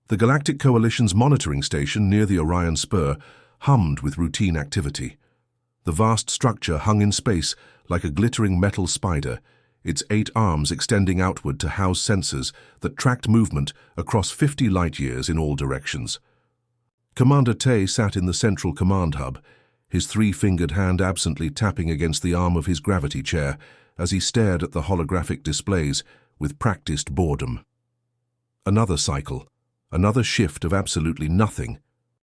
The Galactic Coalition's monitoring station near the Orion Spur hummed with routine activity. The vast structure hung in space like a glittering metal spider, its 8 arms extending outward to house sensors that tracked movement across 50 light-years in all directions. Commander Tay sat in the central command hub, his 3-fingered hand absently tapping against the arm of his gravity chair as he stared at the holographic displays with practiced boredom. Another cycle, another shift of absolutely nothing,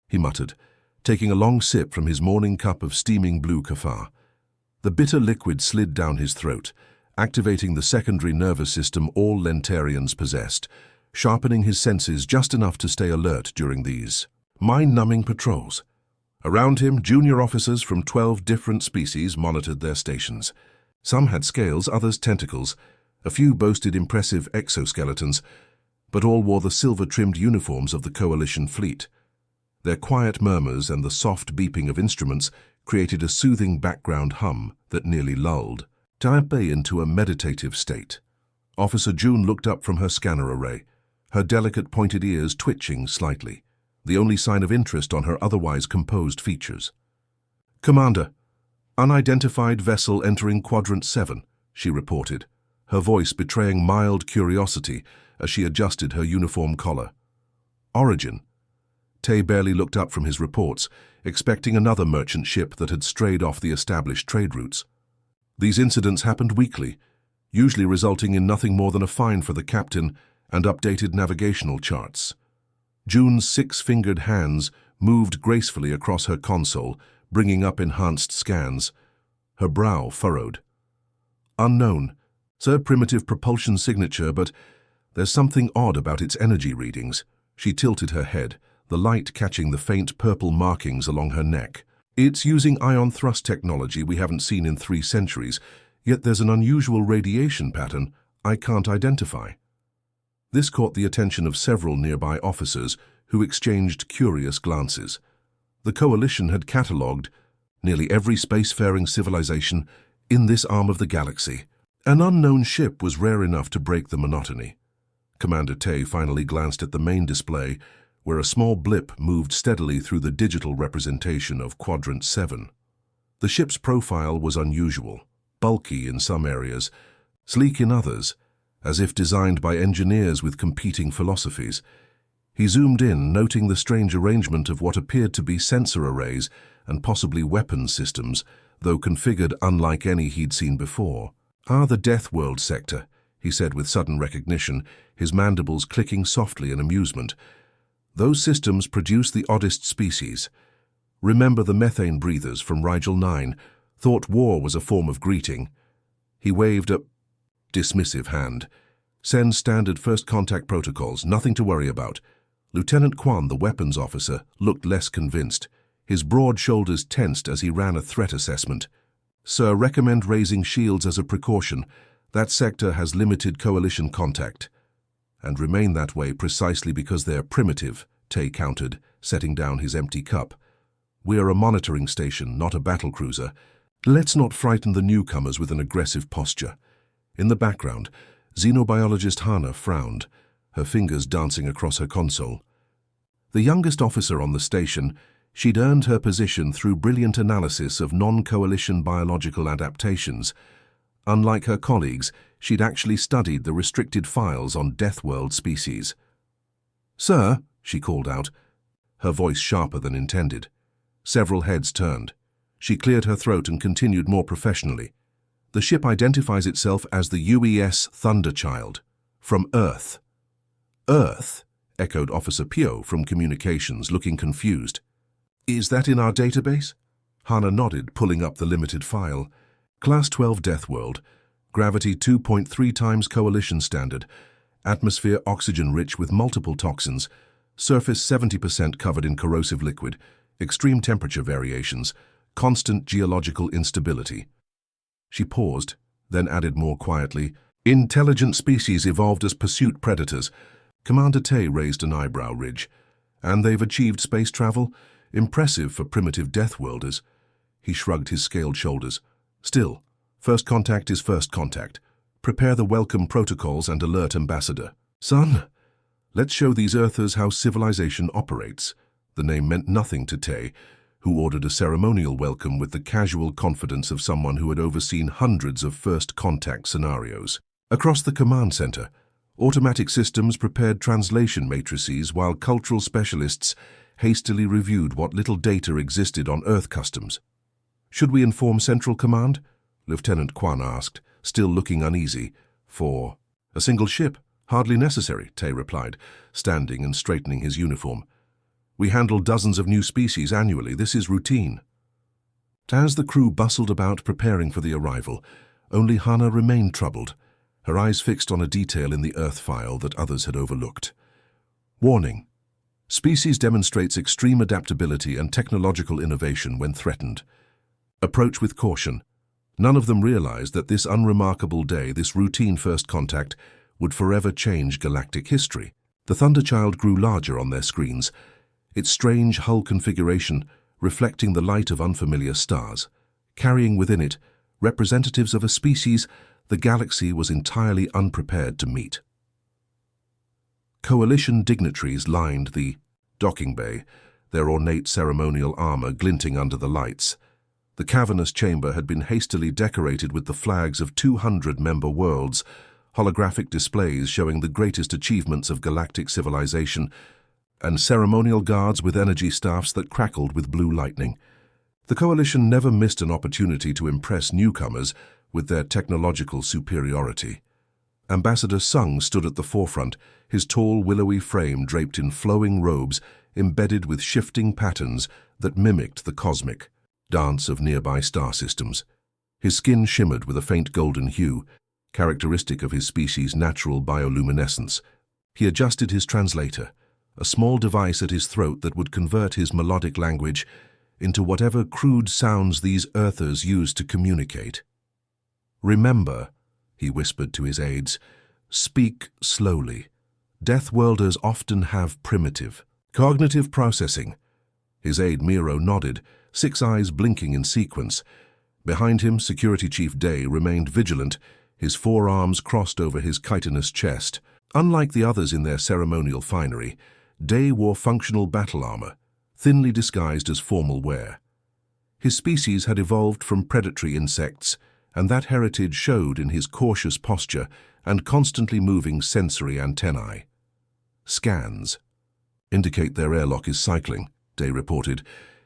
he muttered, taking a long sip from his morning cup of steaming blue kaffa. The bitter liquid slid down his throat, activating the secondary nervous system all Lentarians possessed, sharpening his senses just enough to stay alert during these mind-numbing patrols. Around him, junior officers from 12 different species monitored their stations. Some had scales, others tentacles. A few boasted impressive exoskeletons, but all wore the silver-trimmed uniforms of the Coalition fleet. Their quiet murmurs and the soft beeping of instruments created a soothing background hum that nearly lulled Taipei into a meditative state. Officer June looked up from her scanner array, her delicate pointed ears twitching slightly, the only sign of interest on her otherwise composed features. "Commander, unidentified vessel entering Quadrant 7, she reported, her voice betraying mild curiosity as she adjusted her uniform collar. "Origin?" Tay barely looked up from his reports, expecting another merchant ship that had strayed off the established trade routes. These incidents happened weekly, usually resulting in nothing more than a fine for the captain and updated navigational charts. June's 6-fingered hands moved gracefully across her console, bringing up enhanced scans. Her brow furrowed. "Unknown. It's primitive propulsion signature, but there's something odd about its energy readings." She tilted her head, the light catching the faint purple markings along her neck. "It's using ion thrust technology we haven't seen in 3 centuries, yet there's an unusual radiation pattern I can't identify." This caught the attention of several nearby officers who exchanged curious glances. The Coalition had catalogued nearly every spacefaring civilization in this arm of the galaxy. An unknown ship was rare enough to break the monotony. Commander Tay finally glanced at the main display, where a small blip moved steadily through the digital representation of Quadrant 7. The ship's profile was unusual, bulky in some areas, sleek in others, as if designed by engineers with competing philosophies. He zoomed in, noting the strange arrangement of what appeared to be sensor arrays and possibly weapons systems, though configured unlike any he'd seen before. "The Death World sector," he said with sudden recognition, his mandibles clicking softly in amusement. "Those systems produce the oddest species. Remember the methane breathers from Rigel 9, thought war was a form of greeting." He waved a dismissive hand. "Send standard first contact protocols, nothing to worry about." Lieutenant Quan, the weapons officer, looked less convinced. His broad shoulders tensed as he ran a threat assessment. "Sir, recommend raising shields as a precaution. That sector has limited Coalition contact." "And remain that way precisely because they're primitive," Tay countered, setting down his empty cup. "We're a monitoring station, not a battlecruiser. Let's not frighten the newcomers with an aggressive posture." In the background, xenobiologist Hana frowned, her fingers dancing across her console. The youngest officer on the station, she'd earned her position through brilliant analysis of non-coalition biological adaptations. Unlike her colleagues, she'd actually studied the restricted files on Death World species. "Sir," she called out, her voice sharper than intended. Several heads turned. She cleared her throat and continued more professionally. "The ship identifies itself as the UES Thunderchild, from Earth." "Earth?" echoed Officer Pio from Communications, looking confused. "Is that in our database?" Hana nodded, pulling up the limited file. "Class 12 Death World, gravity 2.3 times Coalition standard, atmosphere oxygen-rich with multiple toxins, surface 70% covered in corrosive liquid, extreme temperature variations, constant geological instability." She paused, then added more quietly, "Intelligent species evolved as pursuit predators." Commander Tay raised an eyebrow ridge. "And they've achieved space travel? Impressive for primitive Deathworlders." He shrugged his scaled shoulders. "Still, first contact is first contact. Prepare the welcome protocols and alert Ambassador." "Son, Let's show these Earthers how civilization operates. The name meant nothing to Tay, who ordered a ceremonial welcome with the casual confidence of someone who had overseen hundreds of first contact scenarios. Across the command center, automatic systems prepared translation matrices while cultural specialists hastily reviewed what little data existed on Earth customs. "Should we inform Central Command?" Lieutenant Quan asked, still looking uneasy. "For a single ship? Hardly necessary," Tay replied, standing and straightening his uniform. "We handle dozens of new species annually. This is routine." As the crew bustled about preparing for the arrival, only Hana remained troubled, her eyes fixed on a detail in the Earth file that others had overlooked. Warning: species demonstrates extreme adaptability and technological innovation when threatened. Approach with caution. None of them realized that this unremarkable day, this routine first contact, would forever change galactic history. The Thunderchild grew larger on their screens, its strange hull configuration reflecting the light of unfamiliar stars, carrying within it representatives of a species the galaxy was entirely unprepared to meet. Coalition dignitaries lined the docking bay, their ornate ceremonial armor glinting under the lights. The cavernous chamber had been hastily decorated with the flags of 200 member worlds, holographic displays showing the greatest achievements of galactic civilization, and ceremonial guards with energy staffs that crackled with blue lightning. The Coalition never missed an opportunity to impress newcomers with their technological superiority. Ambassador Sung stood at the forefront, his tall, willowy frame draped in flowing robes embedded with shifting patterns that mimicked the cosmic dance of nearby star systems. His skin shimmered with a faint golden hue, characteristic of his species' natural bioluminescence. He adjusted his translator, a small device at his throat that would convert his melodic language into whatever crude sounds these Earthers used to communicate. "Remember," he whispered to his aides, "speak slowly. Deathworlders often have primitive, cognitive processing." His aide Miro nodded, 6 eyes blinking in sequence. Behind him, Security Chief Day remained vigilant, his forearms crossed over his chitinous chest. Unlike the others in their ceremonial finery, Day wore functional battle armor, thinly disguised as formal wear. His species had evolved from predatory insects, and that heritage showed in his cautious posture and constantly moving sensory antennae. "Scans indicate their airlock is cycling," Day reported,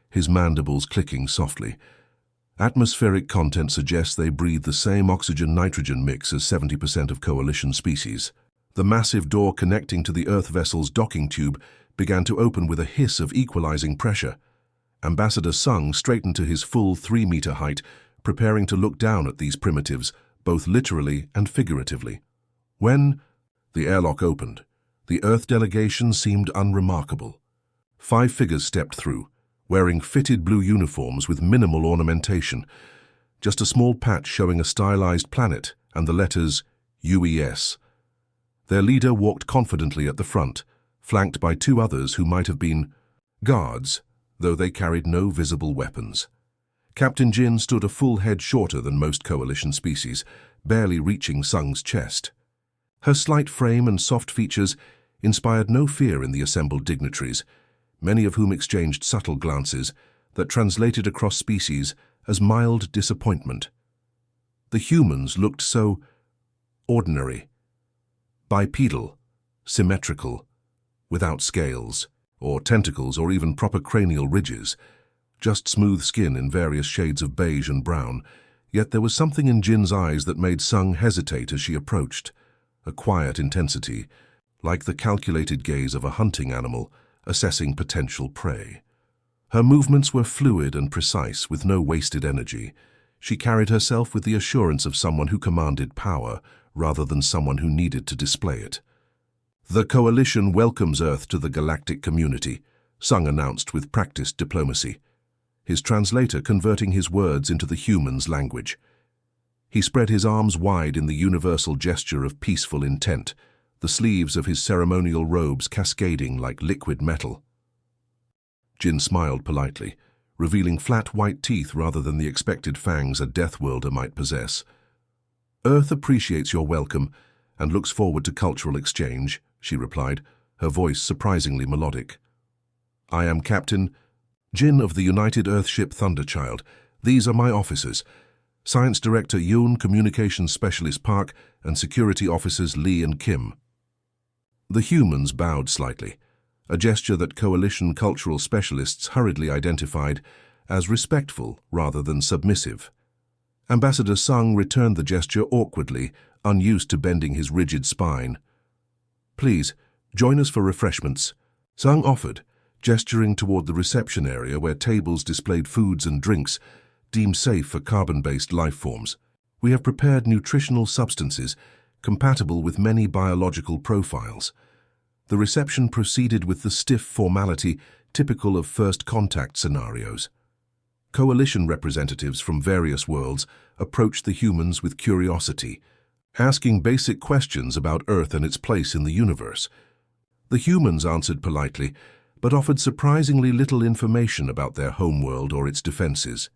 his mandibles clicking softly. "Atmospheric content suggests they breathe the same oxygen-nitrogen mix as 70% of Coalition species." The massive door connecting to the Earth vessel's docking tube began to open with a hiss of equalizing pressure. Ambassador Sung straightened to his full 3-meter height, preparing to look down at these primitives, both literally and figuratively. When the airlock opened, the Earth delegation seemed unremarkable. 5 figures stepped through, wearing fitted blue uniforms with minimal ornamentation, just a small patch showing a stylized planet and the letters UES. Their leader walked confidently at the front, flanked by 2 others who might have been guards, though they carried no visible weapons. Captain Jin stood a full head shorter than most Coalition species, barely reaching Sung's chest. Her slight frame and soft features inspired no fear in the assembled dignitaries, many of whom exchanged subtle glances that translated across species as mild disappointment. The humans looked so ordinary, bipedal, symmetrical, without scales, or tentacles, or even proper cranial ridges, just smooth skin in various shades of beige and brown. Yet there was something in Jin's eyes that made Sung hesitate as she approached, a quiet intensity, like the calculated gaze of a hunting animal assessing potential prey. Her movements were fluid and precise, with no wasted energy. She carried herself with the assurance of someone who commanded power, rather than someone who needed to display it. "The Coalition welcomes Earth to the galactic community," Sung announced with practiced diplomacy, his translator converting his words into the human's language. He spread his arms wide in the universal gesture of peaceful intent, the sleeves of his ceremonial robes cascading like liquid metal. Jin smiled politely, revealing flat white teeth rather than the expected fangs a Deathworlder might possess. "Earth appreciates your welcome and looks forward to cultural exchange," she replied, her voice surprisingly melodic. "I am Captain Jin of the United Earthship Thunderchild. These are my officers. Science Director Yoon, Communications Specialist Park, and Security Officers Lee and Kim." The humans bowed slightly, a gesture that Coalition cultural specialists hurriedly identified as respectful rather than submissive. Ambassador Sung returned the gesture awkwardly, unused to bending his rigid spine. "Please, join us for refreshments," Sung offered, gesturing toward the reception area where tables displayed foods and drinks deemed safe for carbon-based life forms. "We have prepared nutritional substances compatible with many biological profiles." The reception proceeded with the stiff formality typical of first contact scenarios. Coalition representatives from various worlds approached the humans with curiosity, asking basic questions about Earth and its place in the universe. The humans answered politely, but offered surprisingly little information about their homeworld or its defenses.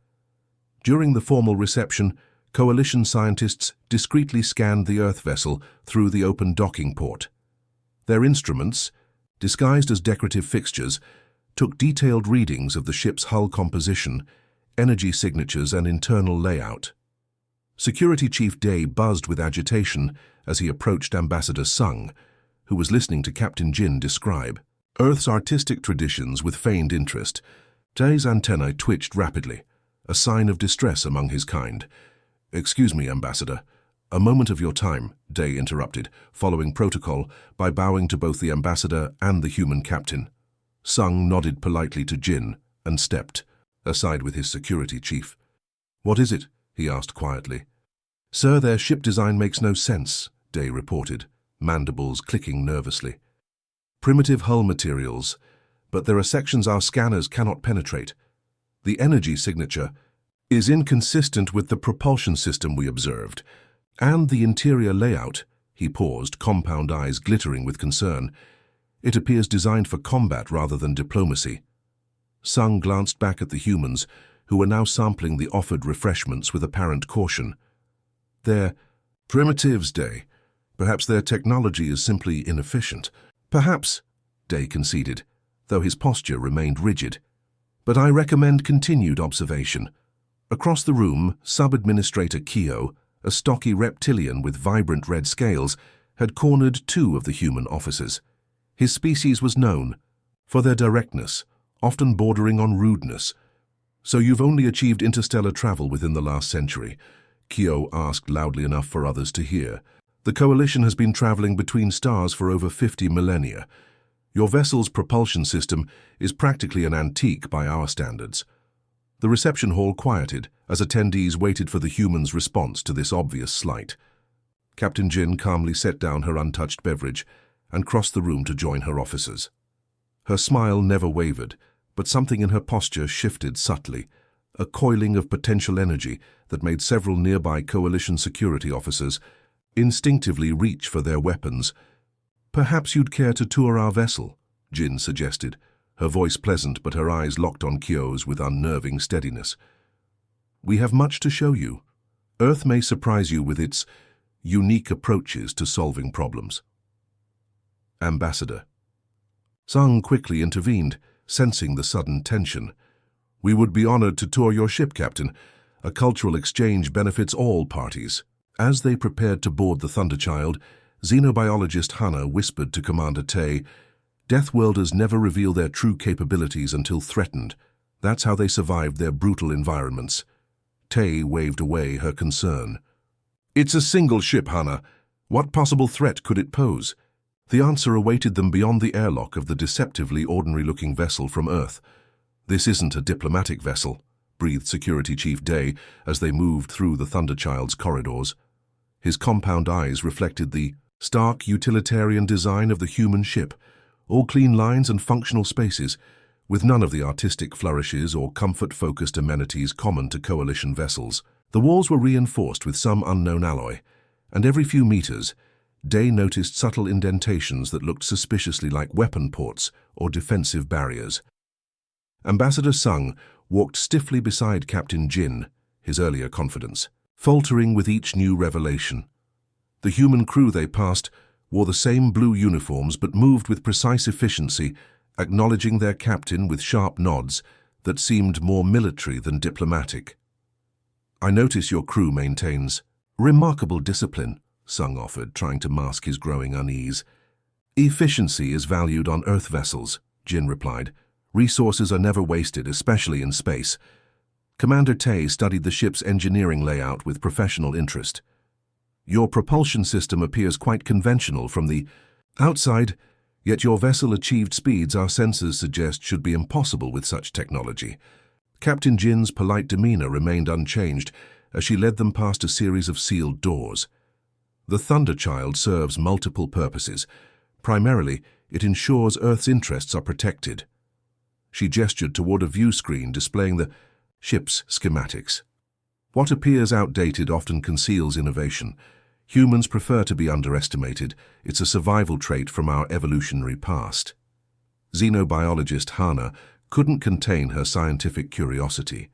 During the formal reception, Coalition scientists discreetly scanned the Earth vessel through the open docking port. Their instruments, disguised as decorative fixtures, took detailed readings of the ship's hull composition, energy signatures, and internal layout. Security Chief Day buzzed with agitation as he approached Ambassador Sung, who was listening to Captain Jin describe Earth's artistic traditions with feigned interest. Day's antennae twitched rapidly, a sign of distress among his kind. "Excuse me, Ambassador. A moment of your time," Day interrupted, following protocol by bowing to both the ambassador and the human captain. Sung nodded politely to Jin and stepped aside with his security chief. "What is it?" he asked quietly. "Sir, their ship design makes no sense," Day reported, mandibles clicking nervously. "Primitive hull materials, but there are sections our scanners cannot penetrate. The energy signature is inconsistent with the propulsion system we observed, and the interior layout," he paused, compound eyes glittering with concern. "It appears designed for combat rather than diplomacy." Sung glanced back at the humans, who were now sampling the offered refreshments with apparent caution. "They're primitives, Day. Perhaps their technology is simply inefficient." "Perhaps," Day conceded, though his posture remained rigid. "But I recommend continued observation." Across the room, Sub-Administrator Kyo, a stocky reptilian with vibrant red scales, had cornered two of the human officers. His species was known for their directness, often bordering on rudeness. "So you've only achieved interstellar travel within the last century?" Kyo asked loudly enough for others to hear. "The Coalition has been traveling between stars for over 50 millennia. Your vessel's propulsion system is practically an antique by our standards." The reception hall quieted as attendees waited for the humans' response to this obvious slight. Captain Jin calmly set down her untouched beverage and crossed the room to join her officers. Her smile never wavered, but something in her posture shifted subtly, a coiling of potential energy that made several nearby Coalition security officers instinctively reach for their weapons. "Perhaps you'd care to tour our vessel," Jin suggested, her voice pleasant but her eyes locked on Kyo's with unnerving steadiness. "We have much to show you. Earth may surprise you with its unique approaches to solving problems." Ambassador Sung quickly intervened, sensing the sudden tension. "We would be honored to tour your ship, Captain. A cultural exchange benefits all parties." As they prepared to board the Thunderchild, xenobiologist Hana whispered to Commander Tay, "Deathworlders never reveal their true capabilities until threatened. That's how they survived their brutal environments." Tay waved away her concern. "It's a single ship, Hana. What possible threat could it pose?" The answer awaited them beyond the airlock of the deceptively ordinary-looking vessel from Earth. "This isn't a diplomatic vessel," breathed Security Chief Day as they moved through the Thunderchild's corridors. His compound eyes reflected the stark utilitarian design of the human ship, all clean lines and functional spaces, with none of the artistic flourishes or comfort-focused amenities common to Coalition vessels. The walls were reinforced with some unknown alloy, and every few meters, Day noticed subtle indentations that looked suspiciously like weapon ports or defensive barriers. Ambassador Sung walked stiffly beside Captain Jin, his earlier confidence, faltering with each new revelation. The human crew they passed wore the same blue uniforms but moved with precise efficiency, acknowledging their captain with sharp nods that seemed more military than diplomatic. "I notice your crew maintains remarkable discipline," Sung offered, trying to mask his growing unease. "Efficiency is valued on Earth vessels," Jin replied. "Resources are never wasted, especially in space." Commander Tay studied the ship's engineering layout with professional interest. "Your propulsion system appears quite conventional from the outside, yet your vessel achieved speeds our sensors suggest should be impossible with such technology." Captain Jin's polite demeanor remained unchanged as she led them past a series of sealed doors. The Thunderchild serves multiple purposes. Primarily, it ensures Earth's interests are protected. She gestured toward a view screen displaying the ship's schematics. What appears outdated often conceals innovation. Humans prefer to be underestimated. It's a survival trait from our evolutionary past. Xenobiologist Hana couldn't contain her scientific curiosity.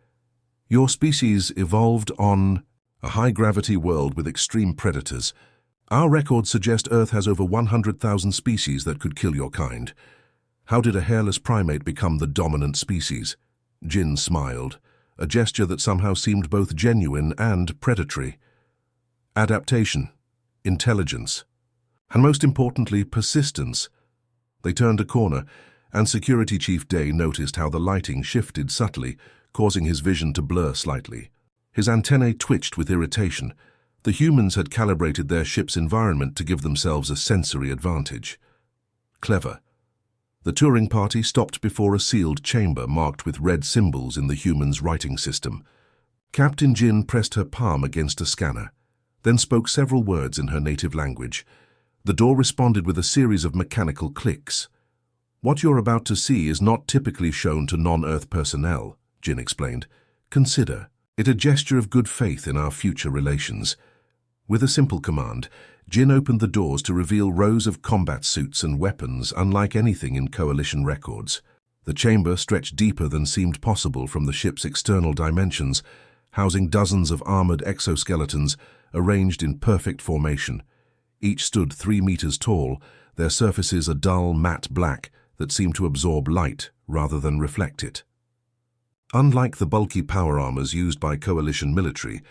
"Your species evolved on a high-gravity world with extreme predators. Our records suggest Earth has over 100,000 species that could kill your kind. How did a hairless primate become the dominant species?" Jin smiled, a gesture that somehow seemed both genuine and predatory. "Adaptation, intelligence, and most importantly, persistence." They turned a corner, and Security Chief Day noticed how the lighting shifted subtly, causing his vision to blur slightly. His antennae twitched with irritation. The humans had calibrated their ship's environment to give themselves a sensory advantage. Clever. The touring party stopped before a sealed chamber marked with red symbols in the human's writing system. Captain Jin pressed her palm against a scanner, then spoke several words in her native language. The door responded with a series of mechanical clicks. "What you're about to see is not typically shown to non-Earth personnel," Jin explained. "Consider it a gesture of good faith in our future relations." With a simple command, Jin opened the doors to reveal rows of combat suits and weapons unlike anything in Coalition records. The chamber stretched deeper than seemed possible from the ship's external dimensions, housing dozens of armored exoskeletons arranged in perfect formation. Each stood 3 meters tall, their surfaces a dull, matte black that seemed to absorb light rather than reflect it. Unlike the bulky power armors used by Coalition military,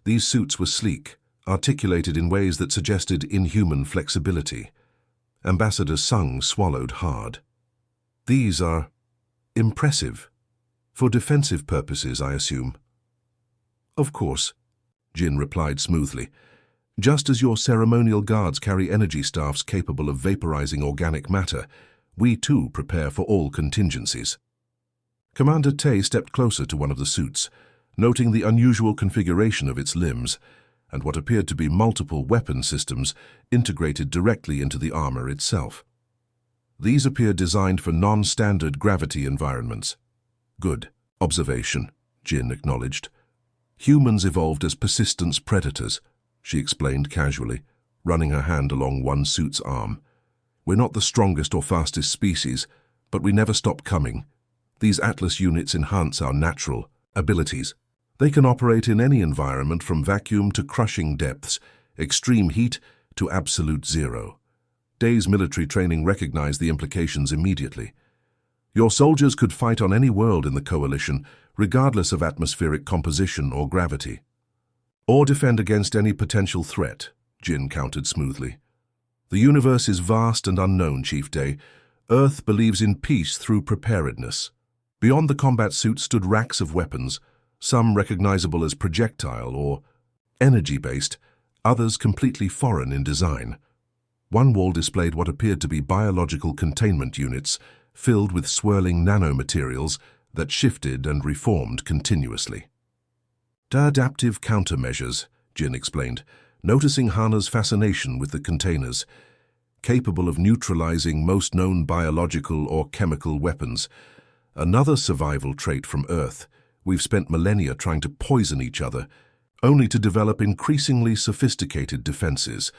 these suits were sleek, articulated in ways that suggested inhuman flexibility. Ambassador Sung swallowed hard. "These are impressive. For defensive purposes, I assume." "Of course," Jin replied smoothly. "Just as your ceremonial guards carry energy staffs capable of vaporizing organic matter, we too prepare for all contingencies." Commander Tay stepped closer to one of the suits, noting the unusual configuration of its limbs and what appeared to be multiple weapon systems integrated directly into the armor itself. These appear designed for non-standard gravity environments. "Good observation," Jin acknowledged. "Humans evolved as persistence predators," she explained casually, running her hand along one suit's arm. "We're not the strongest or fastest species, but we never stop coming. These Atlas units enhance our natural abilities. They can operate in any environment from vacuum to crushing depths, extreme heat to absolute zero." Day's military training recognized the implications immediately. "Your soldiers could fight on any world in the Coalition, regardless of atmospheric composition or gravity. Or defend against any potential threat," Jin countered smoothly. "The universe is vast and unknown, Chief Day. Earth believes in peace through preparedness." Beyond the combat suit stood racks of weapons, some recognizable as projectile or energy-based, others completely foreign in design. One wall displayed what appeared to be biological containment units, filled with swirling nanomaterials that shifted and reformed continuously. "Adaptive countermeasures," Jin explained, noticing Hana's fascination with the containers. "Capable of neutralizing most known biological or chemical weapons. Another survival trait from Earth. We've spent millennia trying to poison each other, only to develop increasingly sophisticated defenses."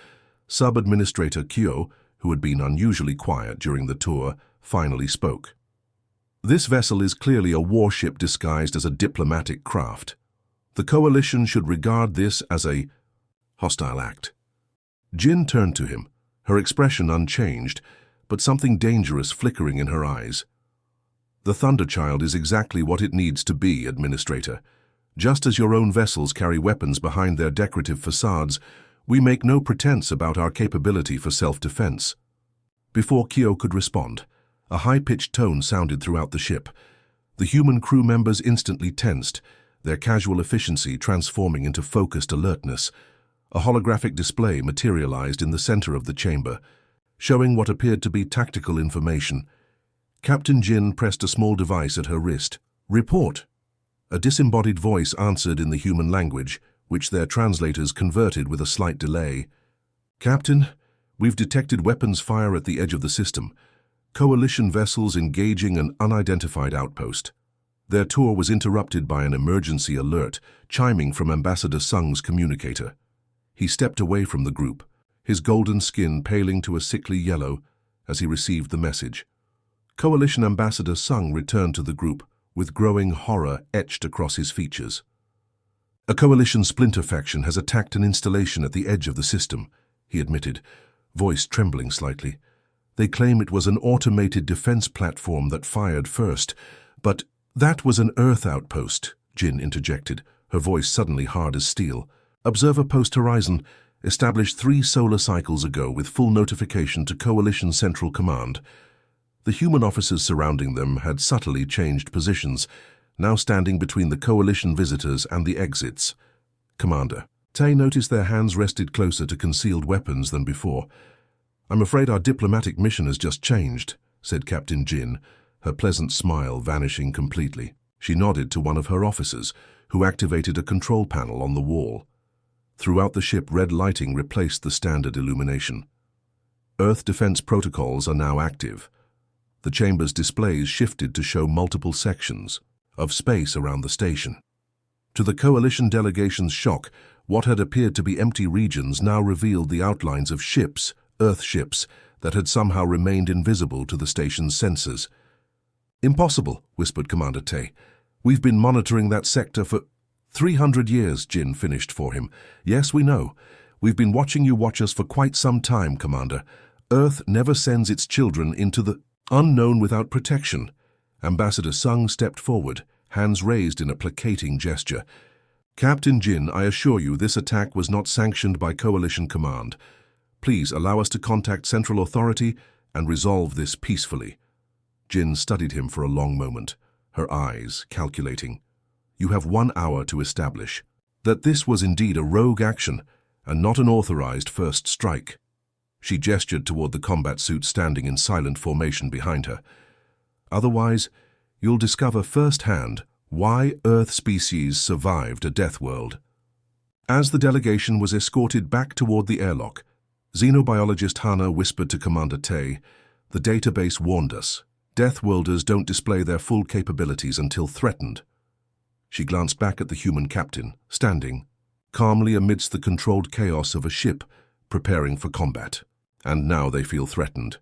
Sub-Administrator Kyo, who had been unusually quiet during the tour, finally spoke. "This vessel is clearly a warship disguised as a diplomatic craft. The Coalition should regard this as a hostile act." Jin turned to him, her expression unchanged, but something dangerous flickering in her eyes. The Thunderchild is exactly what it needs to be, Administrator. Just as your own vessels carry weapons behind their decorative facades, we make no pretense about our capability for self-defense. Before Kyo could respond, a high-pitched tone sounded throughout the ship. The human crew members instantly tensed, their casual efficiency transforming into focused alertness. A holographic display materialized in the center of the chamber, showing what appeared to be tactical information. Captain Jin pressed a small device at her wrist. "Report." A disembodied voice answered in the human language, which their translators converted with a slight delay. "Captain, we've detected weapons fire at the edge of the system. Coalition vessels engaging an unidentified outpost." Their tour was interrupted by an emergency alert chiming from Ambassador Sung's communicator. He stepped away from the group, his golden skin paling to a sickly yellow as he received the message. Coalition Ambassador Sung returned to the group with growing horror etched across his features. "A Coalition splinter faction has attacked an installation at the edge of the system," he admitted, voice trembling slightly. "They claim it was an automated defense platform that fired first, but that was an Earth outpost," Jin interjected, her voice suddenly hard as steel. "Observer Post Horizon, established 3 solar cycles ago with full notification to Coalition Central Command." The human officers surrounding them had subtly changed positions, now standing between the Coalition visitors and the exits. "Commander." Tay noticed their hands rested closer to concealed weapons than before. "I'm afraid our diplomatic mission has just changed," said Captain Jin, her pleasant smile vanishing completely. She nodded to one of her officers, who activated a control panel on the wall. Throughout the ship, red lighting replaced the standard illumination. Earth defense protocols are now active. The chamber's displays shifted to show multiple sections of space around the station. To the Coalition delegation's shock, what had appeared to be empty regions now revealed the outlines of ships, Earth ships, that had somehow remained invisible to the station's sensors. "Impossible," whispered Commander Tay. "We've been monitoring that sector for 300 years, Jin finished for him. "Yes, we know. We've been watching you watch us for quite some time, Commander. Earth never sends its children into the unknown without protection." Ambassador Sung stepped forward, hands raised in a placating gesture. "Captain Jin, I assure you this attack was not sanctioned by Coalition Command. Please allow us to contact Central Authority and resolve this peacefully." Jin studied him for a long moment, her eyes calculating. "You have 1 hour to establish that this was indeed a rogue action and not an authorized first strike." She gestured toward the combat suit standing in silent formation behind her. "Otherwise, you'll discover firsthand why Earth species survived a death world." As the delegation was escorted back toward the airlock, xenobiologist Hana whispered to Commander Tay, "The database warned us. Death worlders don't display their full capabilities until threatened." She glanced back at the human captain, standing calmly amidst the controlled chaos of a ship preparing for combat. And now they feel threatened.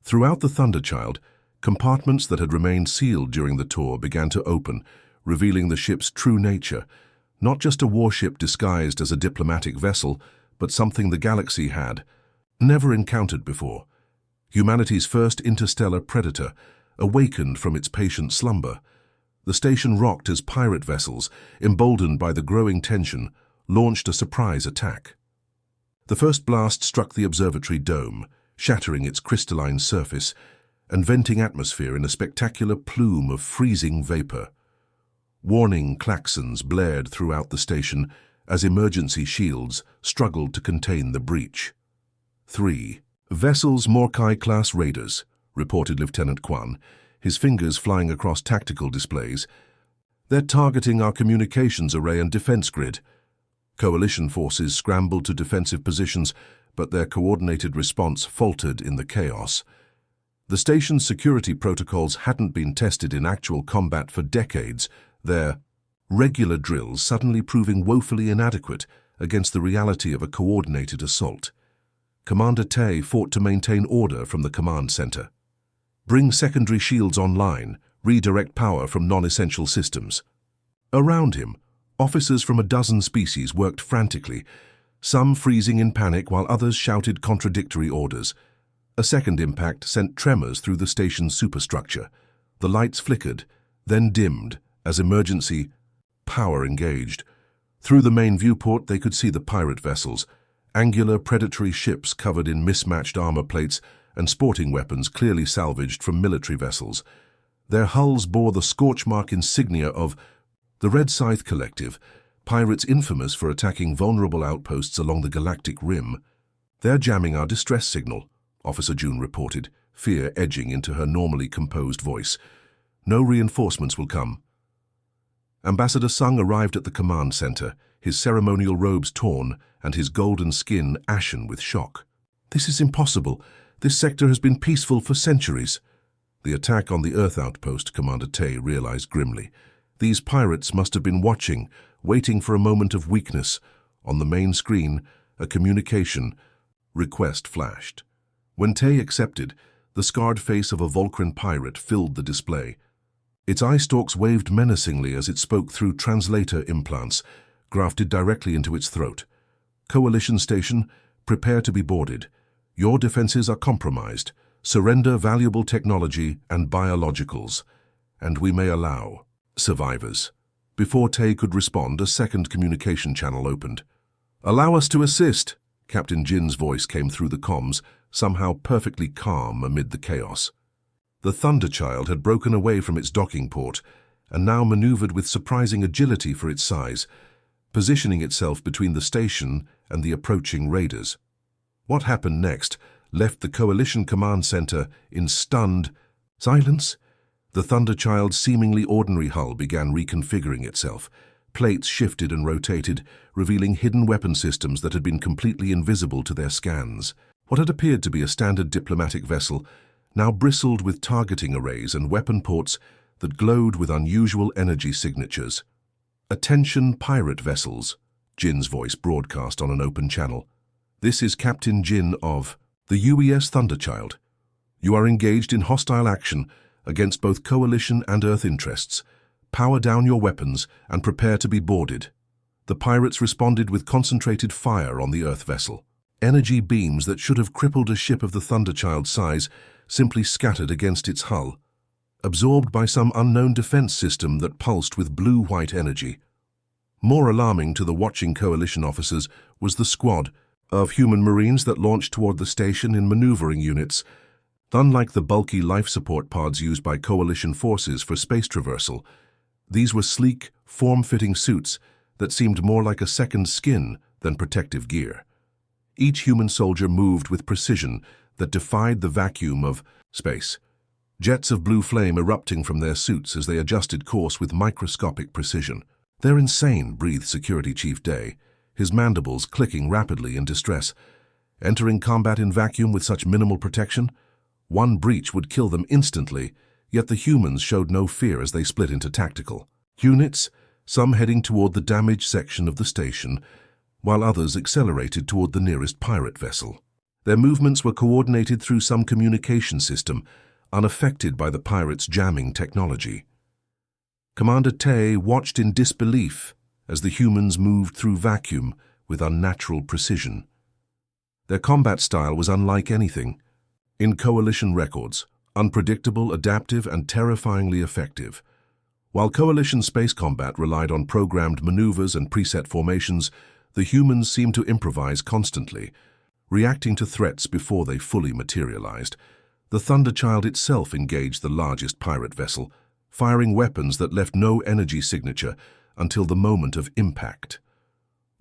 Throughout the Thunderchild, compartments that had remained sealed during the tour began to open, revealing the ship's true nature, not just a warship disguised as a diplomatic vessel, but something the galaxy had never encountered before. Humanity's first interstellar predator, awakened from its patient slumber. The station rocked as pirate vessels, emboldened by the growing tension, launched a surprise attack. The first blast struck the observatory dome, shattering its crystalline surface and venting atmosphere in a spectacular plume of freezing vapor. Warning klaxons blared throughout the station as emergency shields struggled to contain the breach. 3. "Vessels Morkai-class raiders," reported Lieutenant Kwan, his fingers flying across tactical displays. "They're targeting our communications array and defense grid." Coalition forces scrambled to defensive positions, but their coordinated response faltered in the chaos. The station's security protocols hadn't been tested in actual combat for decades, their regular drills suddenly proving woefully inadequate against the reality of a coordinated assault. Commander Tay fought to maintain order from the command center. "Bring secondary shields online, redirect power from non-essential systems." Around him, officers from a dozen species worked frantically, some freezing in panic while others shouted contradictory orders. A second impact sent tremors through the station's superstructure. The lights flickered, then dimmed as emergency power engaged. Through the main viewport they could see the pirate vessels, angular predatory ships covered in mismatched armor plates and sporting weapons clearly salvaged from military vessels. Their hulls bore the scorch-mark insignia of the Red Scythe Collective, pirates infamous for attacking vulnerable outposts along the Galactic Rim. "They're jamming our distress signal," Officer June reported, fear edging into her normally composed voice. "No reinforcements will come." Ambassador Sung arrived at the command center, his ceremonial robes torn and his golden skin ashen with shock. "This is impossible. This sector has been peaceful for centuries." The attack on the Earth outpost, Commander Tay realized grimly. These pirates must have been watching, waiting for a moment of weakness. On the main screen, a communication request flashed. When Tay accepted, the scarred face of a Volcran pirate filled the display. Its eye stalks waved menacingly as it spoke through translator implants, grafted directly into its throat. "Coalition station, prepare to be boarded. Your defenses are compromised. Surrender valuable technology and biologicals, and we may allow survivors." Before Tay could respond, a second communication channel opened. "Allow us to assist," Captain Jin's voice came through the comms, somehow perfectly calm amid the chaos. The Thunderchild had broken away from its docking port and now maneuvered with surprising agility for its size, positioning itself between the station and the approaching raiders. What happened next left the Coalition Command Center in stunned silence. The Thunderchild's seemingly ordinary hull began reconfiguring itself. Plates shifted and rotated, revealing hidden weapon systems that had been completely invisible to their scans. What had appeared to be a standard diplomatic vessel now bristled with targeting arrays and weapon ports that glowed with unusual energy signatures. "Attention pirate vessels," Jin's voice broadcast on an open channel. "This is Captain Jin of the UES Thunderchild. You are engaged in hostile action against both Coalition and Earth interests. Power down your weapons and prepare to be boarded." The pirates responded with concentrated fire on the Earth vessel. Energy beams that should have crippled a ship of the Thunderchild's size simply scattered against its hull, absorbed by some unknown defense system that pulsed with blue-white energy. More alarming to the watching Coalition officers was the squad of human marines that launched toward the station in maneuvering units. Unlike the bulky life support pods used by Coalition forces for space traversal, these were sleek, form-fitting suits that seemed more like a second skin than protective gear. Each human soldier moved with precision that defied the vacuum of space, jets of blue flame erupting from their suits as they adjusted course with microscopic precision. "They're insane," breathed Security Chief Day, his mandibles clicking rapidly in distress. "Entering combat in vacuum with such minimal protection? One breach would kill them instantly, yet the humans showed no fear as they split into tactical units, some heading toward the damaged section of the station, while others accelerated toward the nearest pirate vessel. Their movements were coordinated through some communication system, unaffected by the pirates' jamming technology. Commander Tay watched in disbelief as the humans moved through vacuum with unnatural precision. Their combat style was unlike anything in Coalition records, unpredictable, adaptive, and terrifyingly effective. While Coalition space combat relied on programmed maneuvers and preset formations, the humans seemed to improvise constantly, reacting to threats before they fully materialized. The Thunderchild itself engaged the largest pirate vessel, firing weapons that left no energy signature until the moment of impact.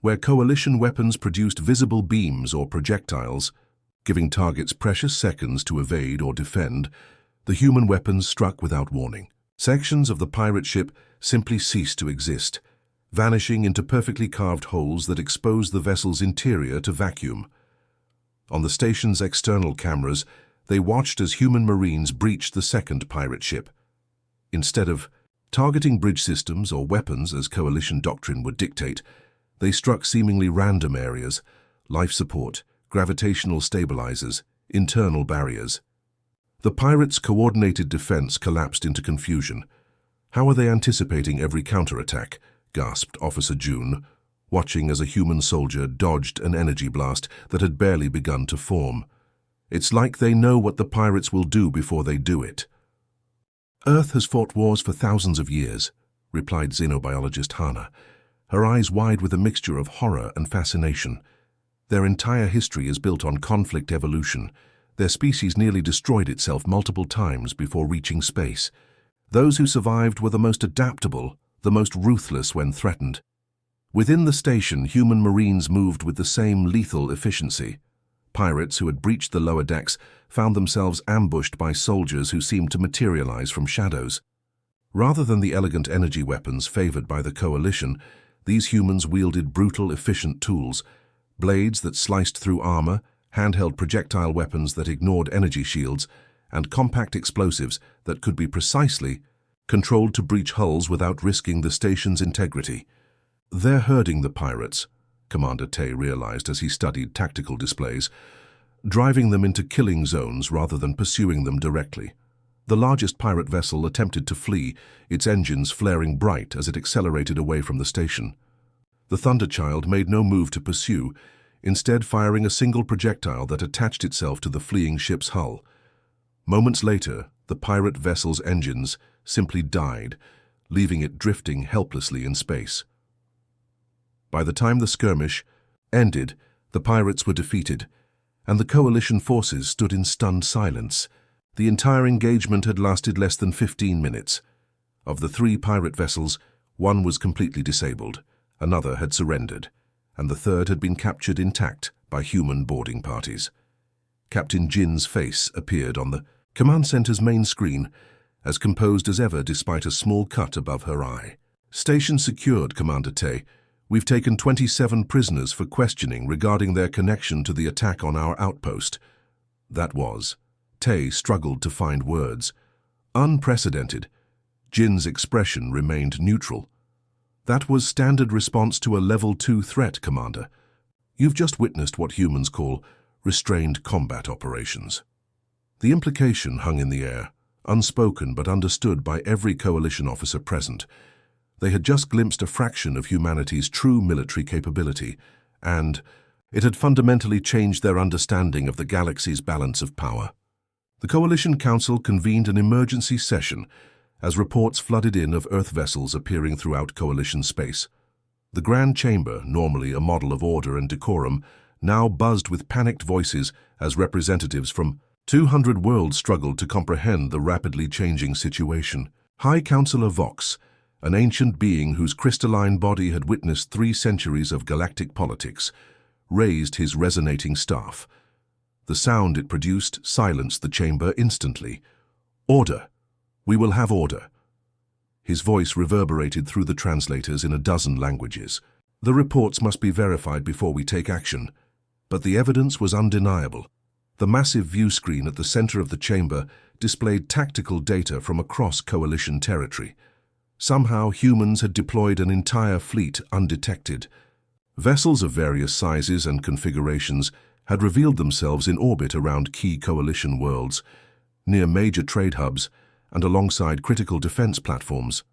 Where Coalition weapons produced visible beams or projectiles, giving targets precious seconds to evade or defend, the human weapons struck without warning. Sections of the pirate ship simply ceased to exist, vanishing into perfectly carved holes that exposed the vessel's interior to vacuum. On the station's external cameras, they watched as human marines breached the second pirate ship. Instead of targeting bridge systems or weapons as Coalition doctrine would dictate, they struck seemingly random areas: life support, gravitational stabilizers, internal barriers. The pirates' coordinated defense collapsed into confusion. "How are they anticipating every counterattack?" gasped Officer June. watching as a human soldier dodged an energy blast that had barely begun to form. It's like they know what the pirates will do before they do it. Earth has fought wars for thousands of years, replied xenobiologist Hana, her eyes wide with a mixture of horror and fascination. Their entire history is built on conflict evolution. Their species nearly destroyed itself multiple times before reaching space. Those who survived were the most adaptable, the most ruthless when threatened. Within the station, human marines moved with the same lethal efficiency. Pirates who had breached the lower decks found themselves ambushed by soldiers who seemed to materialize from shadows. Rather than the elegant energy weapons favored by the Coalition, these humans wielded brutal, efficient tools, blades that sliced through armor, handheld projectile weapons that ignored energy shields, and compact explosives that could be precisely controlled to breach hulls without risking the station's integrity. They're herding the pirates, Commander Tay realized as he studied tactical displays, driving them into killing zones rather than pursuing them directly. The largest pirate vessel attempted to flee, its engines flaring bright as it accelerated away from the station. The Thunderchild made no move to pursue, instead firing a single projectile that attached itself to the fleeing ship's hull. Moments later, the pirate vessel's engines simply died, leaving it drifting helplessly in space. By the time the skirmish ended, the pirates were defeated, and the Coalition forces stood in stunned silence. The entire engagement had lasted less than 15 minutes. Of the 3 pirate vessels, one was completely disabled, another had surrendered, and the third had been captured intact by human boarding parties. Captain Jin's face appeared on the command center's main screen, as composed as ever despite a small cut above her eye. "Station secured, Commander Tay. We've taken 27 prisoners for questioning regarding their connection to the attack on our outpost." That was. Tay struggled to find words. Unprecedented. Jin's expression remained neutral. "That was standard response to a Level 2 threat, Commander. You've just witnessed what humans call restrained combat operations." The implication hung in the air, unspoken but understood by every Coalition officer present. They had just glimpsed a fraction of humanity's true military capability, and it had fundamentally changed their understanding of the galaxy's balance of power. The Coalition Council convened an emergency session as reports flooded in of Earth vessels appearing throughout Coalition space. The Grand Chamber, normally a model of order and decorum, now buzzed with panicked voices as representatives from 200 worlds struggled to comprehend the rapidly changing situation. High Counselor Vox, an ancient being whose crystalline body had witnessed 3 centuries of galactic politics, raised his resonating staff. The sound it produced silenced the chamber instantly. "Order! We will have order." His voice reverberated through the translators in a dozen languages. "The reports must be verified before we take action." But the evidence was undeniable. The massive view screen at the center of the chamber displayed tactical data from across Coalition territory. Somehow humans had deployed an entire fleet undetected. Vessels of various sizes and configurations had revealed themselves in orbit around key Coalition worlds, near major trade hubs, and alongside critical defense platforms.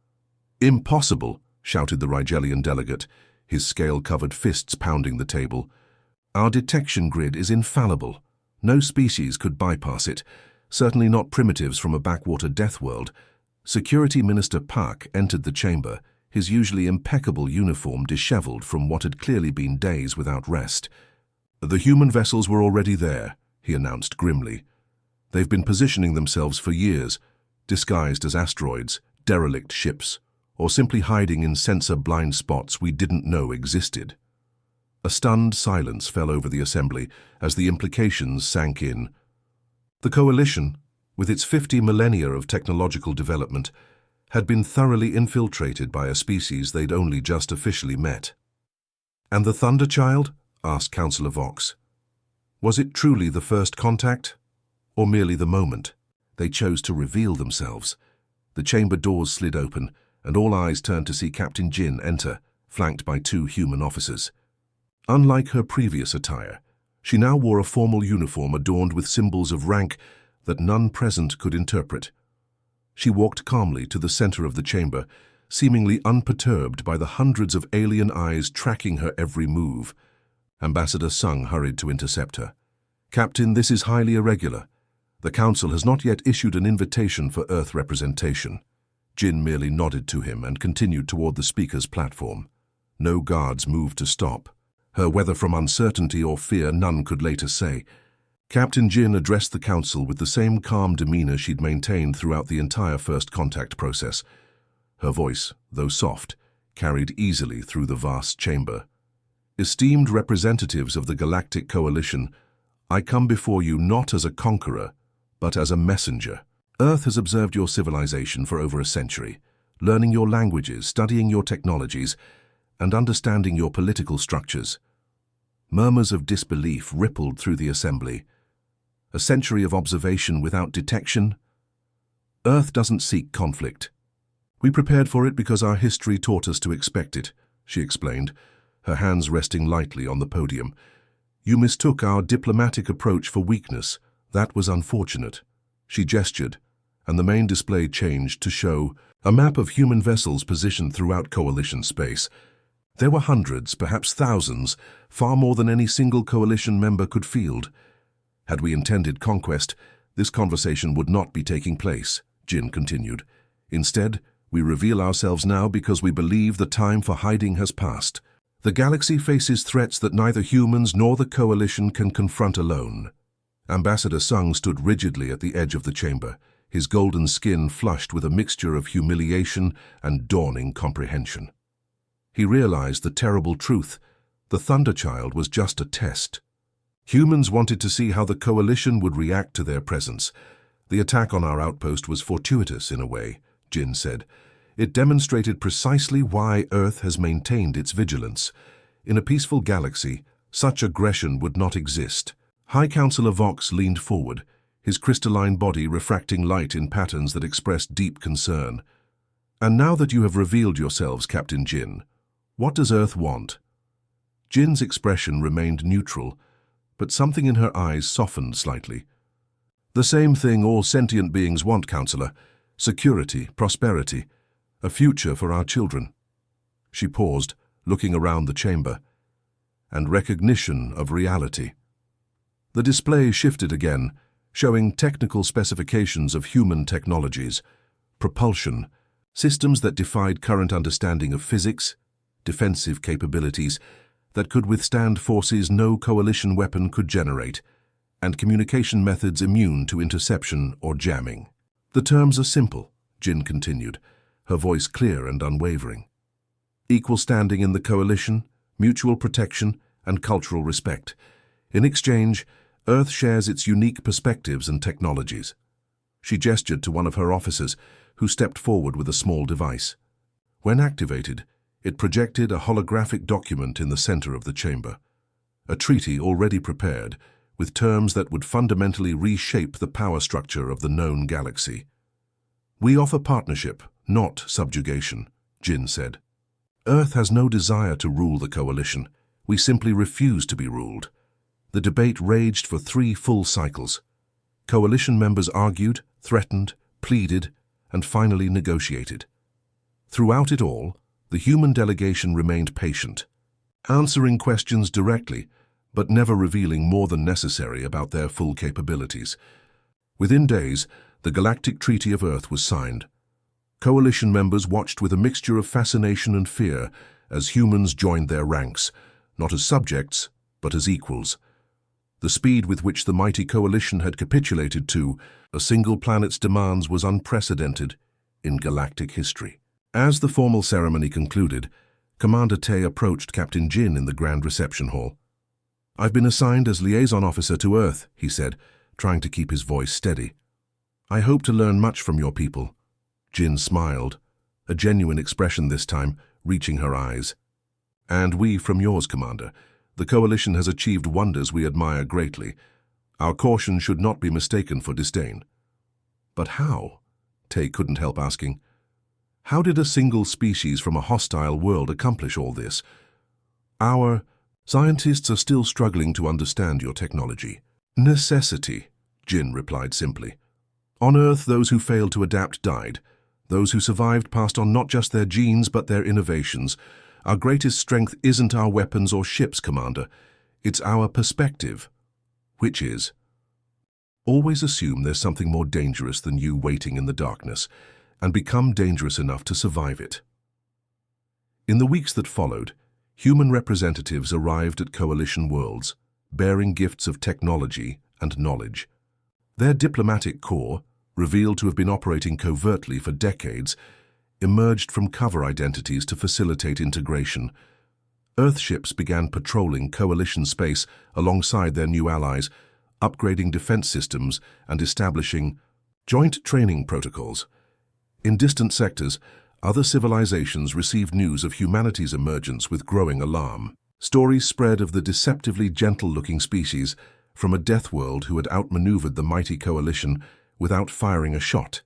"Impossible!" shouted the Rigelian delegate, his scale-covered fists pounding the table. "Our detection grid is infallible. No species could bypass it, certainly not primitives from a backwater death world." Security Minister Park entered the chamber, his usually impeccable uniform disheveled from what had clearly been days without rest. "The human vessels were already there," he announced grimly. "They've been positioning themselves for years, disguised as asteroids, derelict ships, or simply hiding in sensor blind spots we didn't know existed." A stunned silence fell over the assembly as the implications sank in. The Coalition, with its 50 millennia of technological development, had been thoroughly infiltrated by a species they'd only just officially met. "And the Thunderchild?" asked Councillor Vox. "Was it truly the first contact? Or merely the moment they chose to reveal themselves?" The chamber doors slid open, and all eyes turned to see Captain Jin enter, flanked by 2 human officers. Unlike her previous attire, she now wore a formal uniform adorned with symbols of rank that none present could interpret. She walked calmly to the center of the chamber, seemingly unperturbed by the hundreds of alien eyes tracking her every move. Ambassador Sung hurried to intercept her. "Captain, this is highly irregular. The Council has not yet issued an invitation for Earth representation." Jin merely nodded to him and continued toward the speaker's platform. No guards moved to stop her, whether from uncertainty or fear none could later say. Captain Jin addressed the Council with the same calm demeanor she'd maintained throughout the entire first contact process. Her voice, though soft, carried easily through the vast chamber. "Esteemed representatives of the Galactic Coalition, I come before you not as a conqueror, but as a messenger. Earth has observed your civilization for over a century, learning your languages, studying your technologies, and understanding your political structures." Murmurs of disbelief rippled through the assembly. A century of observation without detection? Earth doesn't seek conflict. "We prepared for it because our history taught us to expect it," she explained, her hands resting lightly on the podium. "You mistook our diplomatic approach for weakness. That was unfortunate." She gestured, and the main display changed to show a map of human vessels positioned throughout Coalition space. There were hundreds, perhaps thousands, far more than any single Coalition member could field. "Had we intended conquest, this conversation would not be taking place," Jin continued. "Instead, we reveal ourselves now because we believe the time for hiding has passed. The galaxy faces threats that neither humans nor the Coalition can confront alone." Ambassador Sung stood rigidly at the edge of the chamber, his golden skin flushed with a mixture of humiliation and dawning comprehension. He realized the terrible truth. The Thunderchild was just a test. Humans wanted to see how the Coalition would react to their presence. "The attack on our outpost was fortuitous in a way," Jin said. "It demonstrated precisely why Earth has maintained its vigilance. In a peaceful galaxy, such aggression would not exist." High Counselor Vox leaned forward, his crystalline body refracting light in patterns that expressed deep concern. "And now that you have revealed yourselves, Captain Jin, what does Earth want?" Jin's expression remained neutral, but something in her eyes softened slightly. "The same thing all sentient beings want, Counselor. Security, prosperity, a future for our children." She paused, looking around the chamber. "And recognition of reality." The display shifted again, showing technical specifications of human technologies. Propulsion, systems that defied current understanding of physics, defensive capabilities that could withstand forces no Coalition weapon could generate, and communication methods immune to interception or jamming. "The terms are simple," Jin continued, her voice clear and unwavering. "Equal standing in the Coalition, mutual protection, and cultural respect. In exchange, Earth shares its unique perspectives and technologies." She gestured to one of her officers, who stepped forward with a small device. When activated, it projected a holographic document in the center of the chamber. A treaty already prepared, with terms that would fundamentally reshape the power structure of the known galaxy. "We offer partnership, not subjugation," Jin said. "Earth has no desire to rule the Coalition. We simply refuse to be ruled." The debate raged for 3 full cycles. Coalition members argued, threatened, pleaded, and finally negotiated. Throughout it all, the human delegation remained patient, answering questions directly, but never revealing more than necessary about their full capabilities. Within days, the Galactic Treaty of Earth was signed. Coalition members watched with a mixture of fascination and fear as humans joined their ranks, not as subjects, but as equals. The speed with which the mighty Coalition had capitulated to a single planet's demands was unprecedented in galactic history. As the formal ceremony concluded, Commander Tay approached Captain Jin in the Grand Reception Hall. "I've been assigned as liaison officer to Earth," he said, trying to keep his voice steady. "I hope to learn much from your people." Jin smiled, a genuine expression this time, reaching her eyes. "And we from yours, Commander. The Coalition has achieved wonders we admire greatly. Our caution should not be mistaken for disdain." "But how?" Tay couldn't help asking. "How did a single species from a hostile world accomplish all this? Our scientists are still struggling to understand your technology." "Necessity," Jin replied simply. "On Earth, those who failed to adapt died. Those who survived passed on not just their genes but their innovations. Our greatest strength isn't our weapons or ships, Commander. It's our perspective. Which is, always assume there's something more dangerous than you waiting in the darkness, and become dangerous enough to survive it. In the weeks that followed, human representatives arrived at coalition worlds, bearing gifts of technology and knowledge. Their diplomatic corps, revealed to have been operating covertly for decades, emerged from cover identities to facilitate integration. Earthships began patrolling coalition space alongside their new allies, upgrading defense systems and establishing joint training protocols. In distant sectors, other civilizations received news of humanity's emergence with growing alarm. Stories spread of the deceptively gentle-looking species from a death world who had outmaneuvered the mighty coalition without firing a shot.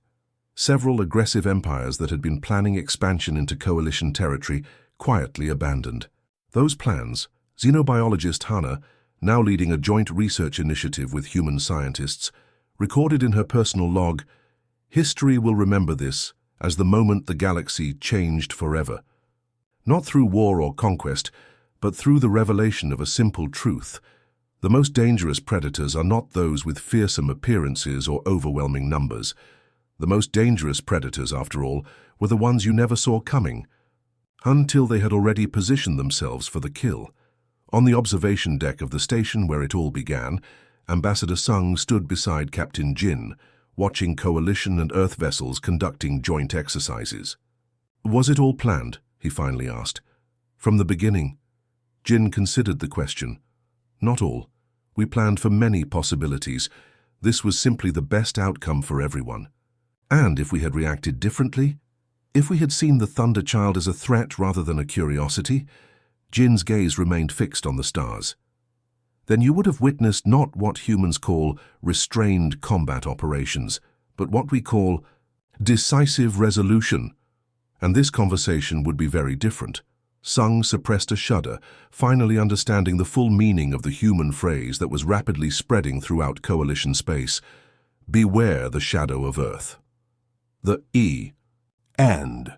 Several aggressive empires that had been planning expansion into coalition territory quietly abandoned. Those plans, xenobiologist Hannah, now leading a joint research initiative with human scientists, recorded in her personal log, "History will remember this as the moment the galaxy changed forever. Not through war or conquest, but through the revelation of a simple truth. The most dangerous predators are not those with fearsome appearances or overwhelming numbers. The most dangerous predators, after all, were the ones you never saw coming, until they had already positioned themselves for the kill." On the observation deck of the station where it all began, Ambassador Sung stood beside Captain Jin, watching Coalition and Earth vessels conducting joint exercises. "Was it all planned?" he finally asked. "From the beginning?" Jin considered the question. "Not all. We planned for many possibilities. This was simply the best outcome for everyone. And if we had reacted differently? If we had seen the Thunder Child as a threat rather than a curiosity?" Jin's gaze remained fixed on the stars. "Then you would have witnessed not what humans call restrained combat operations, but what we call decisive resolution. And this conversation would be very different." Sung suppressed a shudder, finally understanding the full meaning of the human phrase that was rapidly spreading throughout coalition space. "Beware the shadow of Earth." The E, and